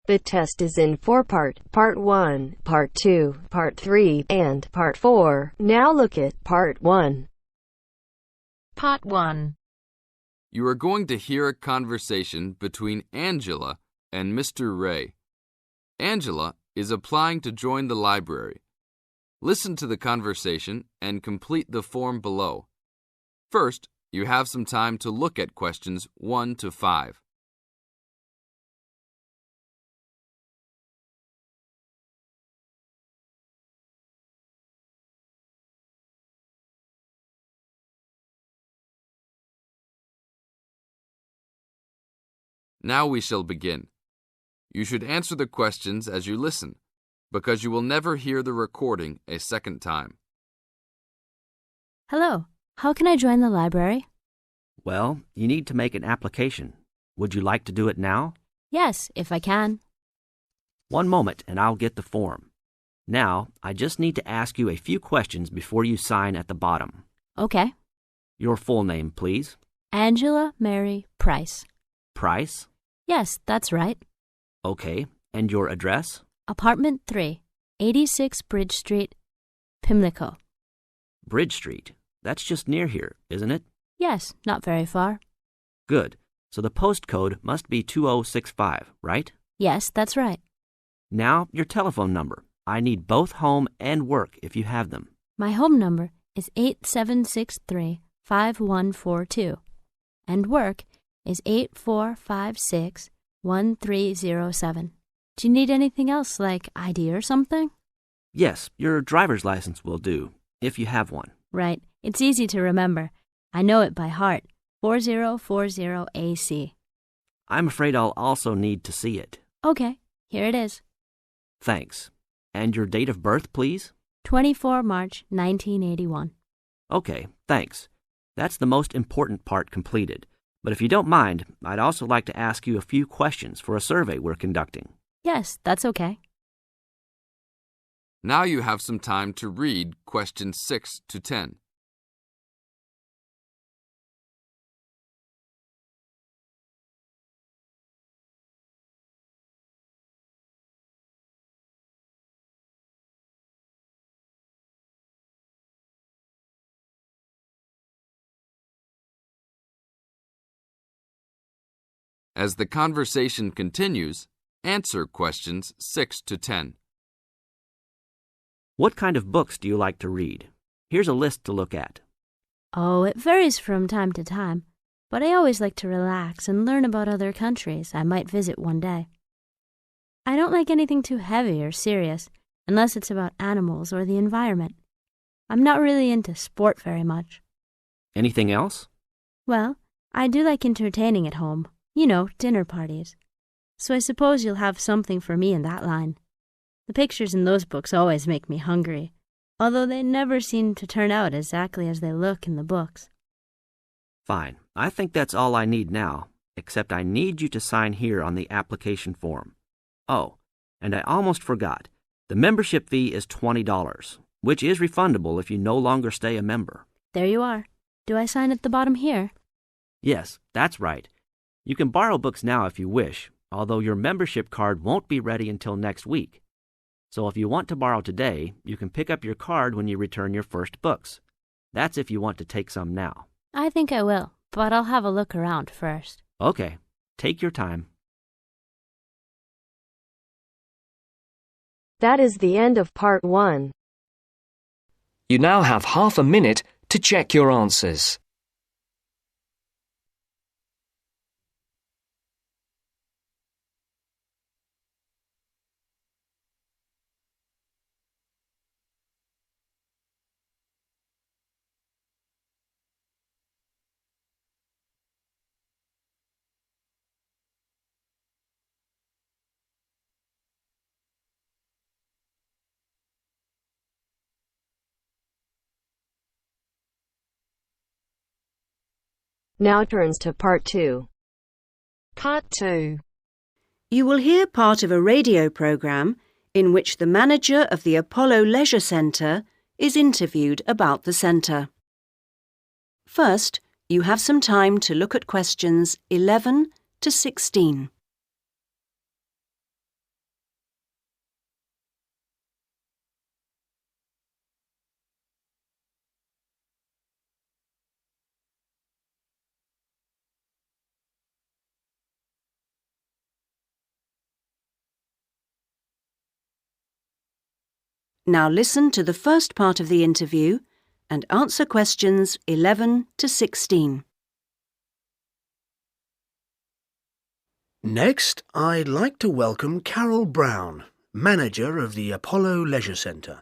The test is in 4 parts: Part 1, Part 2, Part 3, and Part 4. Now look at Part 1. Part 1. You are going to hear a conversation between Angela and Mr. Ray. Angela is applying to join the library. Listen to the conversation and complete the form below. First, you have some time to look at questions 1 to 5. Now we shall begin. You should answer the questions as you listen, because you will never hear the recording a second time. Hello, how can I join the library? Well, you need to make an application. Would you like to do it now? Yes, if I can. One moment and I'll get the form. Now, I just need to ask you a few questions before you sign at the bottom. Okay. Your full name, please. Angela Mary Price. Price? Yes, that's right. Okay, and your address? Apartment 3, 86 Bridge Street, Pimlico. Bridge Street. That's just near here, isn't it? Yes, not very far. Good. So the postcode must be 2065, right? Yes, that's right. Now, your telephone number. I need both home and work if you have them. My home number is 8763-5142, and work is 8456-1307. Do you need anything else, like ID or something? Yes, your driver's license will do, if you have one. Right. It's easy to remember. I know it by heart. 4040AC. I'm afraid I'll also need to see it. Okay, here it is. Thanks. And your date of birth, please? 24 March 1981. Okay, thanks. That's the most important part completed. But if you don't mind, I'd also like to ask you a few questions for a survey we're conducting. Yes, that's okay. Now you have some time to read questions 6 to 10. As the conversation continues, answer questions 6 to 10. What kind of books do you like to read? Here's a list to look at. Oh, it varies from time to time, but I always like to relax and learn about other countries I might visit one day. I don't like anything too heavy or serious, unless it's about animals or the environment. I'm not really into sport very much. Anything else? Well, I do like entertaining at home. You know, dinner parties. So I suppose you'll have something for me in that line. The pictures in those books always make me hungry, although they never seem to turn out exactly as they look in the books. Fine. I think that's all I need now, except I need you to sign here on the application form. Oh, and I almost forgot. The membership fee is $20, which is refundable if you no longer stay a member. There you are. Do I sign at the bottom here? Yes, that's right. You can borrow books now if you wish, although your membership card won't be ready until next week. So if you want to borrow today, you can pick up your card when you return your first books. That's if you want to take some now. I think I will, but I'll have a look around first. Okay, take your time. That is the end of Part 1. You now have half a minute to check your answers. Now turns to Part 2. Part 2. You will hear part of a radio program in which the manager of the Apollo Leisure Centre is interviewed about the centre. First, you have some time to look at questions 11 to 16. Now listen to the first part of the interview and answer questions 11 to 16. Next, I'd like to welcome Carol Brown, manager of the Apollo Leisure Centre.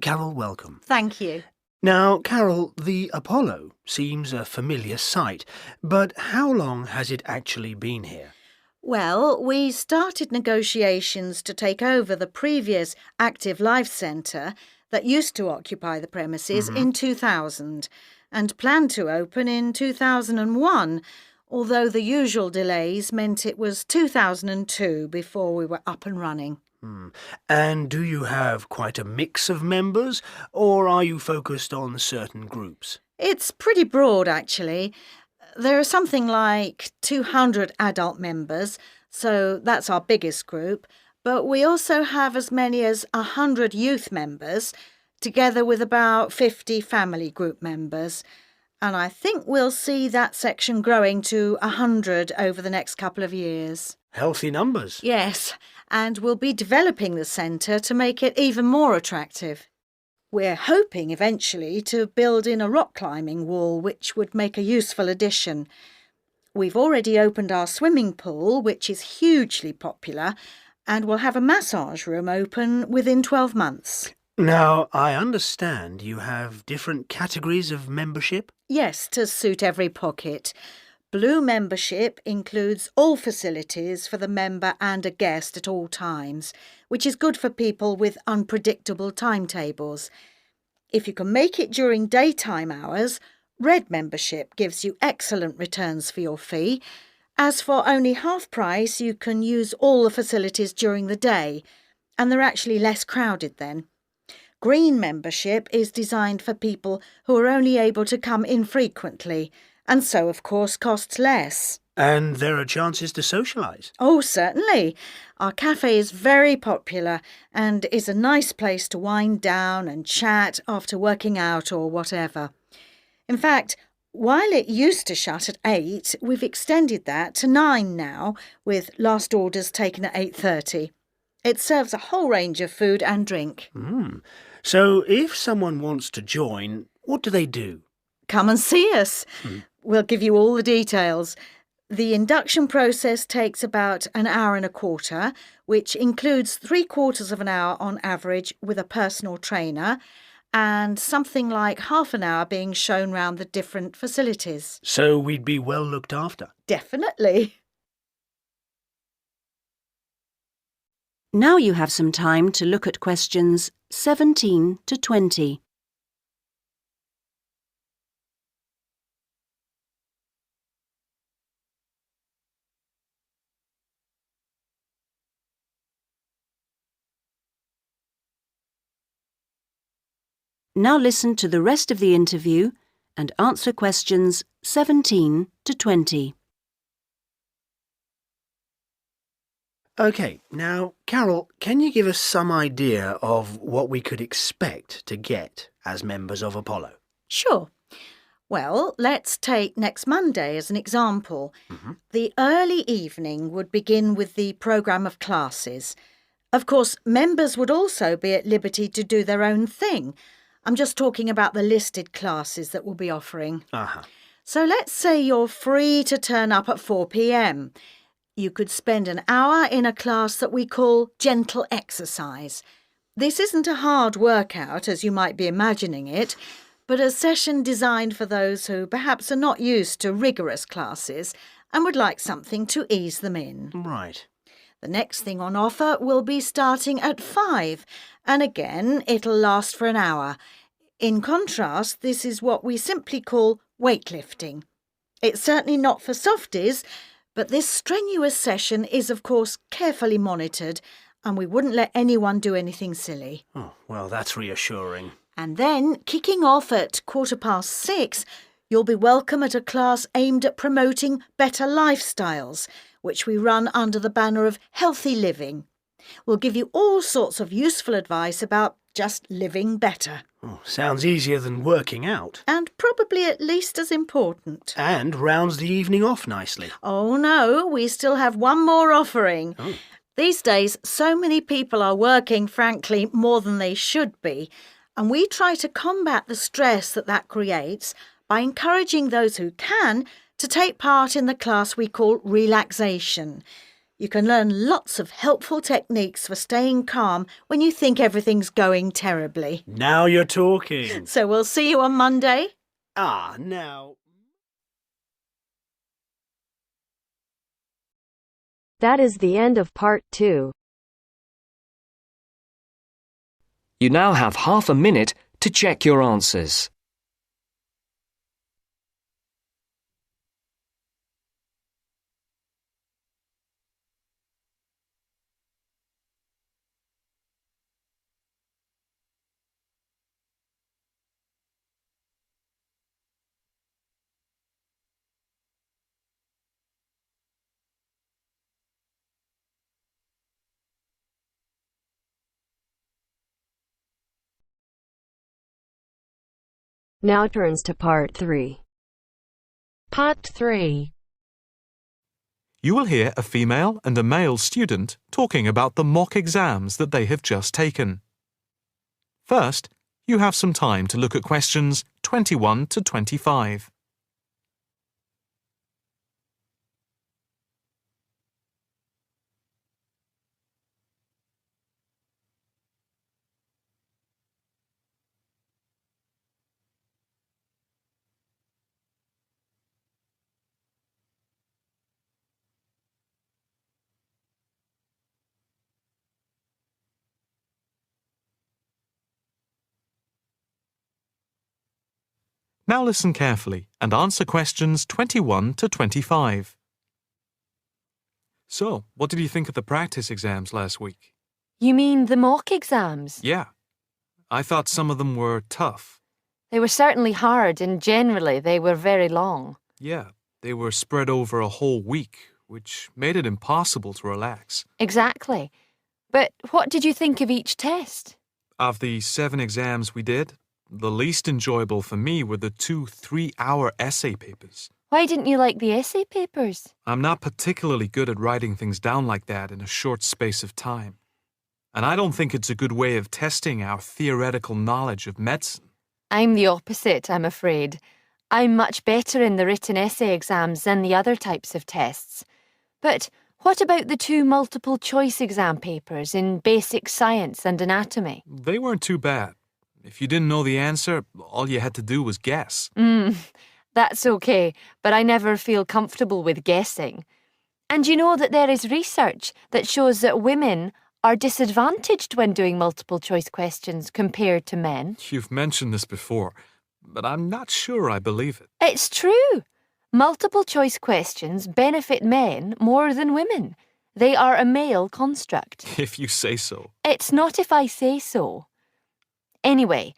Carol, welcome. Thank you. Now, Carol, the Apollo seems a familiar sight, but how long has it actually been here? Well, we started negotiations to take over the previous active life centre that used to occupy the premises in 2000 and planned to open in 2001, although the usual delays meant it was 2002 before we were up and running. And do you have quite a mix of members, or are you focused on certain groups? It's pretty broad, actually. There are something like 200 adult members, so that's our biggest group, but we also have as many as 100 youth members, together with about 50 family group members. And I think we'll see that section growing to 100 over the next couple of years. Healthy numbers. Yes, and we'll be developing the centre to make it even more attractive. We're hoping eventually to build in a rock climbing wall, which would make a useful addition. We've already opened our swimming pool, which is hugely popular, and we'll have a massage room open within 12 months. Now, I understand you have different categories of membership? Yes, to suit every pocket. Blue membership includes all facilities for the member and a guest at all times, which is good for people with unpredictable timetables. If you can make it during daytime hours, red membership gives you excellent returns for your fee. As for only half price, you can use all the facilities during the day, and they're actually less crowded then. Green membership is designed for people who are only able to come infrequently, and so, of course, costs less. And there are chances to socialise? Oh, certainly. Our cafe is very popular and is a nice place to wind down and chat after working out or whatever. In fact, while it used to shut at 8, we've extended that to 9 now, with last orders taken at 8:30. It serves a whole range of food and drink. So if someone wants to join, what do they do? Come and see us. We'll give you all the details. The induction process takes about an hour and a quarter, which includes 3/4 of an hour on average with a personal trainer, and something like half an hour being shown round the different facilities. So we'd be well looked after? Definitely. Now you have some time to look at questions 17 to 20. Now listen to the rest of the interview and answer questions 17 to 20. OK, now, Carol, can you give us some idea of what we could expect to get as members of Apollo? Sure. Well, let's take next Monday as an example. The early evening would begin with the programme of classes. Of course, members would also be at liberty to do their own thing. I'm just talking about the listed classes that we'll be offering. So let's say you're free to turn up at 4 p.m. You could spend an hour in a class that we call gentle exercise. This isn't a hard workout, as you might be imagining it, but a session designed for those who perhaps are not used to rigorous classes and would like something to ease them in. Right. The next thing on offer will be starting at 5, and again, it'll last for an hour. In contrast, this is what we simply call weightlifting. It's certainly not for softies, but this strenuous session is, of course, carefully monitored, and we wouldn't let anyone do anything silly. Oh, well, that's reassuring. And then, kicking off at 6:15, you'll be welcome at a class aimed at promoting better lifestyles, which we run under the banner of healthy living. We'll give you all sorts of useful advice about just living better. Oh, sounds easier than working out. And probably at least as important. And rounds the evening off nicely. Oh no, we still have one more offering. These days, so many people are working, frankly, more than they should be, and we try to combat the stress that creates by encouraging those who can to take part in the class we call relaxation. You can learn lots of helpful techniques for staying calm when you think everything's going terribly. Now you're talking. So we'll see you on Monday. Now. That is the end of part 2. You now have half a minute to check your answers. Now turns to part 3. Part 3. You will hear a female and a male student talking about the mock exams that they have just taken. First, you have some time to look at questions 21 to 25. Now listen carefully and answer questions 21 to 25. So, what did you think of the practice exams last week? You mean the mock exams? Yeah. I thought some of them were tough. They were certainly hard and generally they were very long. Yeah, they were spread over a whole week, which made it impossible to relax. Exactly. But what did you think of each test? Of the 7 exams we did, the least enjoyable for me were the 2 3-hour essay papers. Why didn't you like the essay papers? I'm not particularly good at writing things down like that in a short space of time. And I don't think it's a good way of testing our theoretical knowledge of medicine. I'm the opposite, I'm afraid. I'm much better in the written essay exams than the other types of tests. But what about the 2 multiple choice exam papers in basic science and anatomy? They weren't too bad. If you didn't know the answer, all you had to do was guess. That's okay, but I never feel comfortable with guessing. And you know that there is research that shows that women are disadvantaged when doing multiple choice questions compared to men. You've mentioned this before, but I'm not sure I believe it. It's true. Multiple choice questions benefit men more than women. They are a male construct. If you say so. It's not if I say so. Anyway,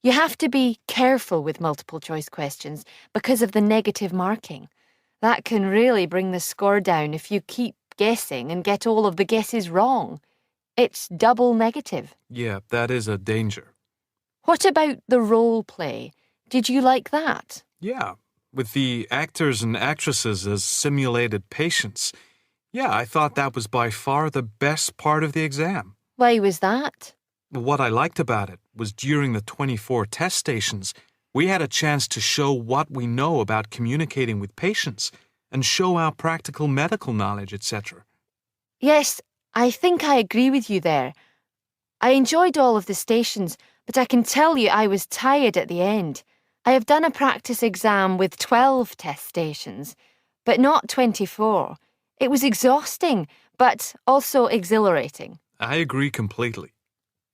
you have to be careful with multiple choice questions because of the negative marking. That can really bring the score down if you keep guessing and get all of the guesses wrong. It's double negative. Yeah, that is a danger. What about the role play? Did you like that? Yeah, with the actors and actresses as simulated patients. Yeah, I thought that was by far the best part of the exam. Why was that? What I liked about it was during the 24 test stations, we had a chance to show what we know about communicating with patients and show our practical medical knowledge, etc. Yes, I think I agree with you there. I enjoyed all of the stations, but I can tell you I was tired at the end. I have done a practice exam with 12 test stations, but not 24. It was exhausting, but also exhilarating. I agree completely.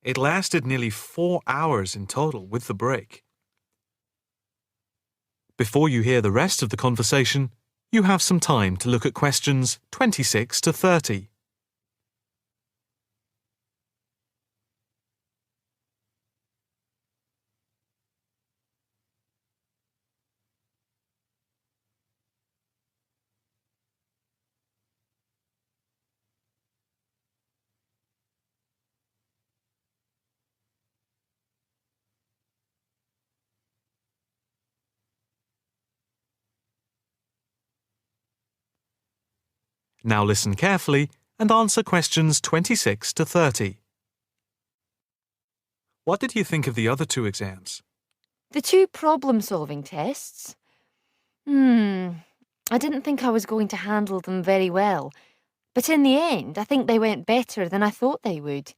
It lasted nearly 4 hours in total with the break. Before you hear the rest of the conversation, you have some time to look at questions 26 to 30. Now listen carefully and answer questions 26 to 30. What did you think of the other two exams? The two problem-solving tests? I didn't think I was going to handle them very well, but in the end I think they went better than I thought they would.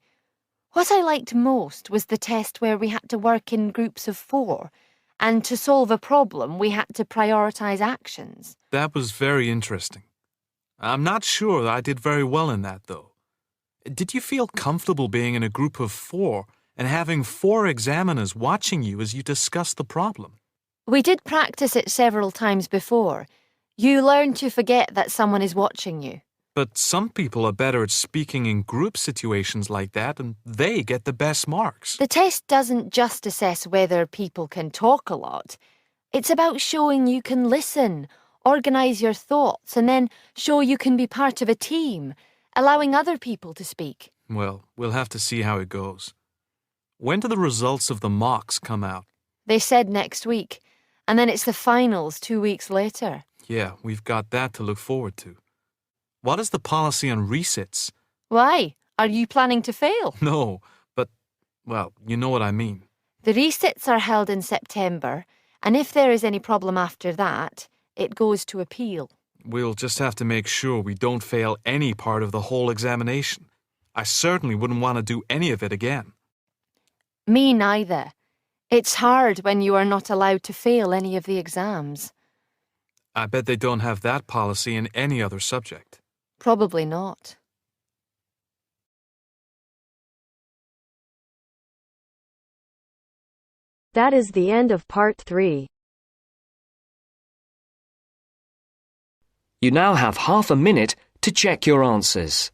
What I liked most was the test where we had to work in groups of 4, and to solve a problem we had to prioritise actions. That was very interesting. I'm not sure that I did very well in that, though. Did you feel comfortable being in a group of 4 and having 4 examiners watching you as you discussed the problem? We did practice it several times before. You learn to forget that someone is watching you. But some people are better at speaking in group situations like that, and they get the best marks. The test doesn't just assess whether people can talk a lot. It's about showing you can listen, organise your thoughts, and then show you can be part of a team, allowing other people to speak. Well, we'll have to see how it goes. When do the results of the mocks come out? They said next week, and then it's the finals 2 weeks later. Yeah, we've got that to look forward to. What is the policy on resits? Why? Are you planning to fail? No, but, well, you know what I mean. The resits are held in September, and if there is any problem after that, it goes to appeal. We'll just have to make sure we don't fail any part of the whole examination. I certainly wouldn't want to do any of it again. Me neither. It's hard when you are not allowed to fail any of the exams. I bet they don't have that policy in any other subject. Probably not. That is the end of part 3. You now have half a minute to check your answers.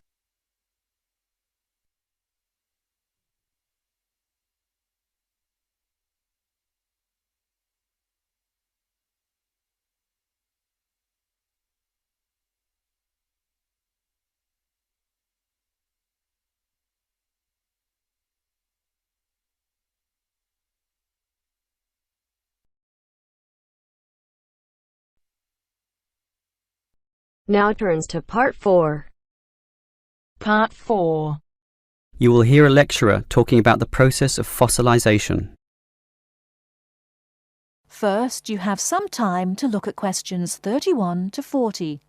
Now turns to part 4. Part 4. You will hear a lecturer talking about the process of fossilization. First, you have some time to look at questions 31 to 40.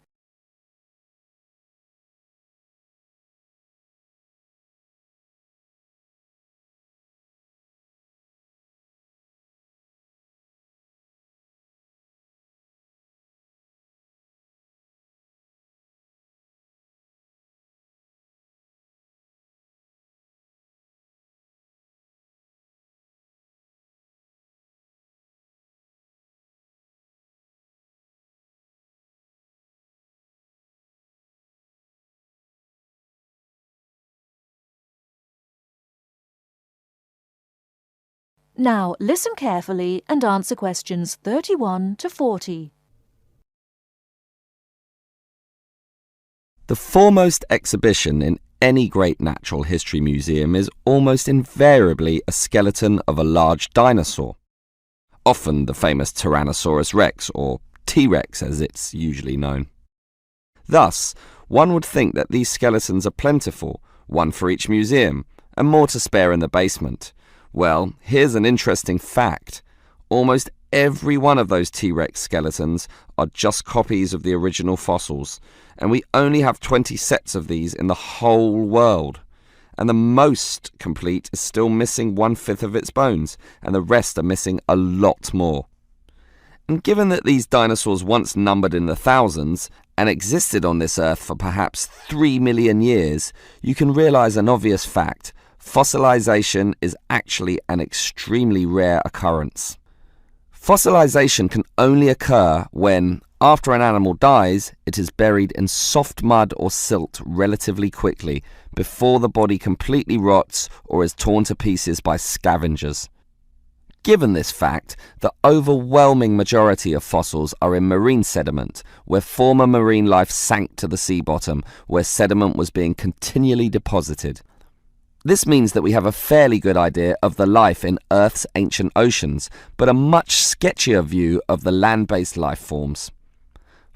Now listen carefully and answer questions 31 to 40. The foremost exhibition in any great natural history museum is almost invariably a skeleton of a large dinosaur, often the famous Tyrannosaurus rex, or T-Rex as it's usually known. Thus, one would think that these skeletons are plentiful, one for each museum, and more to spare in the basement. Well, here's an interesting fact. Almost every one of those T-Rex skeletons are just copies of the original fossils, and we only have 20 sets of these in the whole world. And the most complete is still missing 1/5 of its bones, and the rest are missing a lot more. And given that these dinosaurs once numbered in the thousands and existed on this earth for perhaps 3 million years, you can realize an obvious fact. Fossilization is actually an extremely rare occurrence. Fossilization can only occur when, after an animal dies, it is buried in soft mud or silt relatively quickly before the body completely rots or is torn to pieces by scavengers. Given this fact, the overwhelming majority of fossils are in marine sediment, where former marine life sank to the sea bottom, where sediment was being continually deposited. This means that we have a fairly good idea of the life in Earth's ancient oceans, but a much sketchier view of the land-based life forms.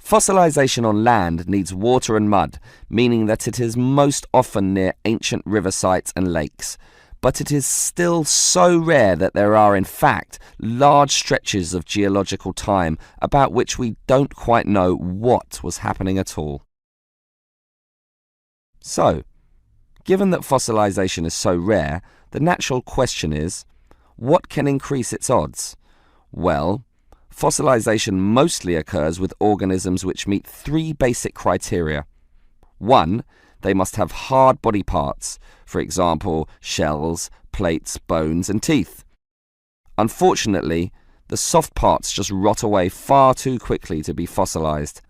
Fossilization on land needs water and mud, meaning that it is most often near ancient river sites and lakes. But it is still so rare that there are, in fact, large stretches of geological time about which we don't quite know what was happening at all. So, given that fossilization is so rare, the natural question is, what can increase its odds? Well, fossilization mostly occurs with organisms which meet three basic criteria. 1. They must have hard body parts, for example, shells, plates, bones, and teeth. Unfortunately, the soft parts just rot away far too quickly to be fossilized.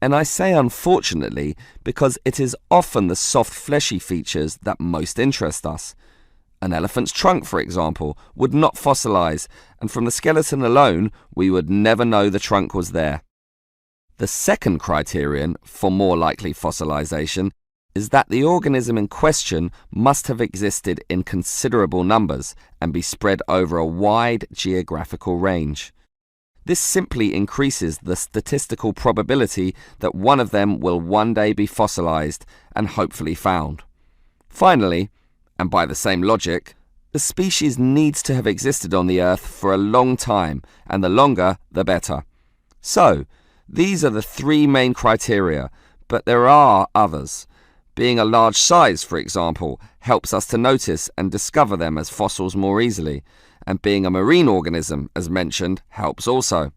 And I say unfortunately because it is often the soft fleshy features that most interest us. An elephant's trunk, for example, would not fossilize, and from the skeleton alone, we would never know the trunk was there. The second criterion for more likely fossilization is that the organism in question must have existed in considerable numbers and be spread over a wide geographical range. This simply increases the statistical probability that one of them will one day be fossilized and hopefully found. Finally, and by the same logic, the species needs to have existed on the Earth for a long time, and the longer, the better. So, these are the three main criteria, but there are others. Being a large size, for example, helps us to notice and discover them as fossils more easily, and being a marine organism, as mentioned, helps also.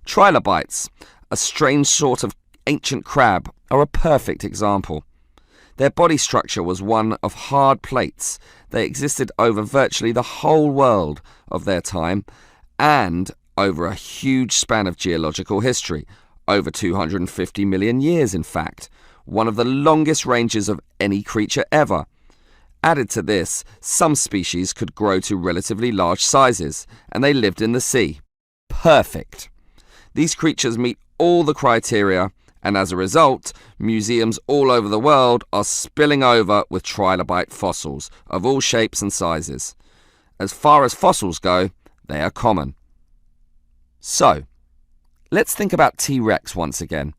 Trilobites, a strange sort of ancient crab, are a perfect example. Their body structure was one of hard plates. They existed over virtually the whole world of their time and over a huge span of geological history, over 250 million years in fact, one of the longest ranges of any creature ever. Added to this, some species could grow to relatively large sizes, and they lived in the sea. Perfect. These creatures meet all the criteria, and as a result, museums all over the world are spilling over with trilobite fossils of all shapes and sizes. As far as fossils go, they are common. So, let's think about T-Rex once again.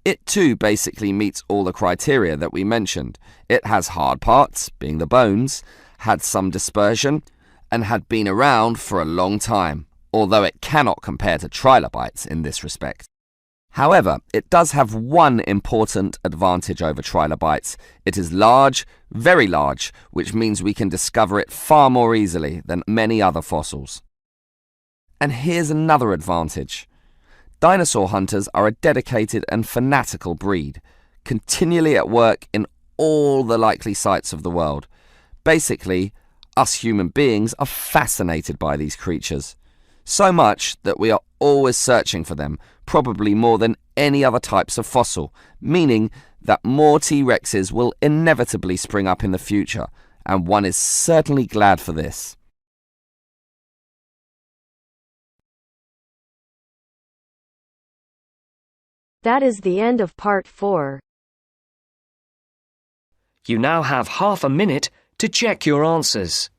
It too basically meets all the criteria that we mentioned. It has hard parts, being the bones, had some dispersion, and had been around for a long time, although it cannot compare to trilobites in this respect. However, it does have one important advantage over trilobites. It is large, very large, which means we can discover it far more easily than many other fossils. And here's another advantage. Dinosaur hunters are a dedicated and fanatical breed, continually at work in all the likely sites of the world. Basically, us human beings are fascinated by these creatures. So much that we are always searching for them, probably more than any other types of fossil, meaning that more T-Rexes will inevitably spring up in the future, and one is certainly glad for this. That is the end of part 4. You now have half a minute to check your answers.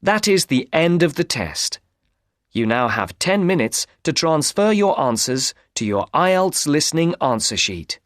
That is the end of the test. You now have 10 minutes to transfer your answers to your IELTS listening answer sheet.